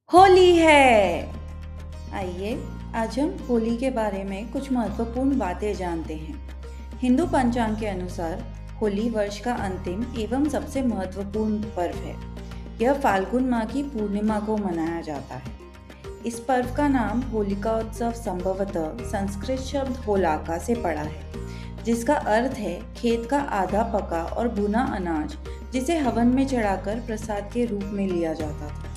होली है। आइए आज हम होली के बारे में कुछ महत्वपूर्ण बातें जानते हैं। हिंदू पंचांग के अनुसार होली वर्ष का अंतिम एवं सबसे महत्वपूर्ण पर्व है। यह फाल्गुन माह की पूर्णिमा को मनाया जाता है। इस पर्व का नाम होलिका उत्सव संभवतः संस्कृत शब्द होलाका से पड़ा है, जिसका अर्थ है खेत का आधा पका और भुना अनाज, जिसे हवन में चढ़ाकर प्रसाद के रूप में लिया जाता था।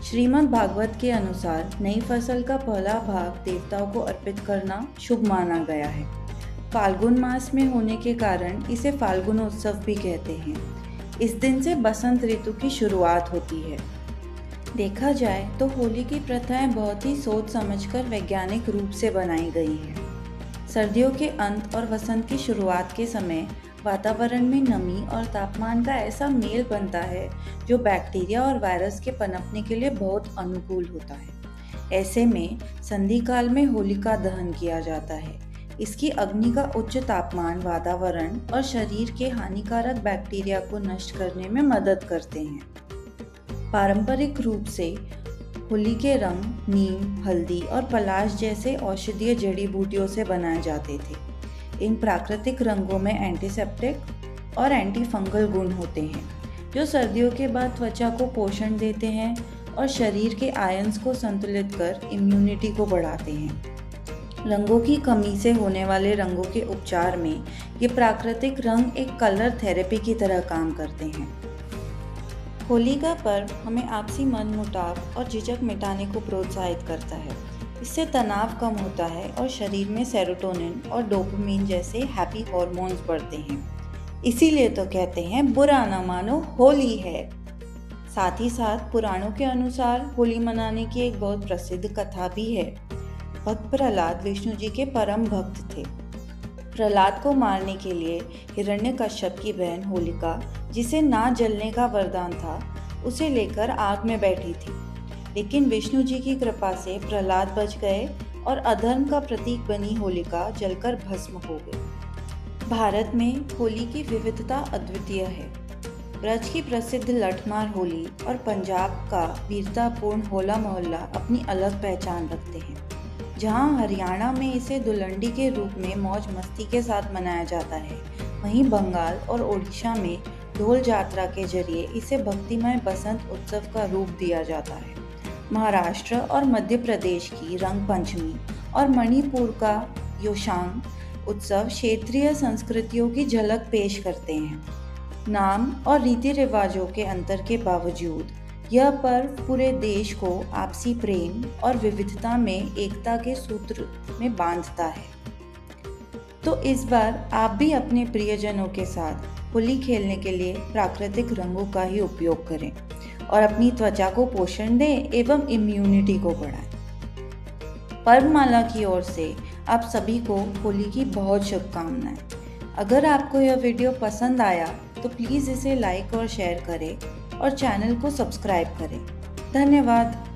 श्रीमद् भागवत के अनुसार नई फसल का पहला भाग देवताओं को अर्पित करना शुभ माना गया है। फाल्गुन मास में होने के कारण इसे फाल्गुन उत्सव भी कहते हैं। इस दिन से बसंत ऋतु की शुरुआत होती है। देखा जाए तो होली की प्रथाएं बहुत ही सोच समझकर वैज्ञानिक रूप से बनाई गई हैं। सर्दियों के अंत और वसंत की शुरुआत के समय वातावरण में नमी और तापमान का ऐसा मेल बनता है जो बैक्टीरिया और वायरस के पनपने के लिए बहुत अनुकूल होता है। ऐसे में संधि काल में होलिका दहन किया जाता है। इसकी अग्नि का उच्च तापमान वातावरण और शरीर के हानिकारक बैक्टीरिया को नष्ट करने में मदद करते हैं। पारंपरिक रूप से होली के रंग नीम, हल्दी और पलाश जैसे औषधीय जड़ी बूटियों से बनाए जाते थे। इन प्राकृतिक रंगों में एंटीसेप्टिक और एंटी फंगल गुण होते हैं, जो सर्दियों के बाद त्वचा को पोषण देते हैं और शरीर के आयंस को संतुलित कर इम्यूनिटी को बढ़ाते हैं। रंगों की कमी से होने वाले रंगों के उपचार में ये प्राकृतिक रंग एक कलर थेरेपी की तरह काम करते हैं। होली का पर्व हमें आपसी मनमुटाव और झिझक मिटाने को प्रोत्साहित करता है। इससे तनाव कम होता है और शरीर में सेरोटोनिन और डोपामिन जैसे हैप्पी हार्मोन्स बढ़ते हैं। इसीलिए तो कहते हैं बुरा ना मानो होली है। साथ ही साथ पुराणों के अनुसार होली मनाने की एक बहुत प्रसिद्ध कथा भी है। भक्त प्रहलाद विष्णु जी के परम भक्त थे। प्रहलाद को मारने के लिए हिरण्यकश्यप की बहन होलिका, जिसे ना जलने का वरदान था, उसे लेकर आग में बैठी थी। लेकिन विष्णु जी की कृपा से प्रहलाद बच गए और अधर्म का प्रतीक बनी होलिका जलकर भस्म हो गई। भारत में होली की विविधता अद्वितीय है। ब्रज की प्रसिद्ध लठमार होली और पंजाब का वीरतापूर्ण होला मोहल्ला अपनी अलग पहचान रखते हैं। जहां हरियाणा में इसे दुलंडी के रूप में मौज मस्ती के साथ मनाया जाता है, वहीं बंगाल और ओडिशा में ढोल यात्रा के जरिए इसे भक्तिमय बसंत उत्सव का रूप दिया जाता है। महाराष्ट्र और मध्य प्रदेश की रंग पंचमी और मणिपुर का योशांग उत्सव क्षेत्रीय संस्कृतियों की झलक पेश करते हैं। नाम और रीति रिवाजों के अंतर के बावजूद यह पर्व पूरे देश को आपसी प्रेम और विविधता में एकता के सूत्र में बांधता है। तो इस बार आप भी अपने प्रियजनों के साथ होली खेलने के लिए प्राकृतिक रंगों का ही उपयोग करें और अपनी त्वचा को पोषण दें एवं इम्यूनिटी को बढ़ाएं। पर्वमाला की ओर से आप सभी को होली की बहुत शुभकामनाएं। अगर आपको यह वीडियो पसंद आया तो प्लीज़ इसे लाइक और शेयर करें और चैनल को सब्सक्राइब करें। धन्यवाद।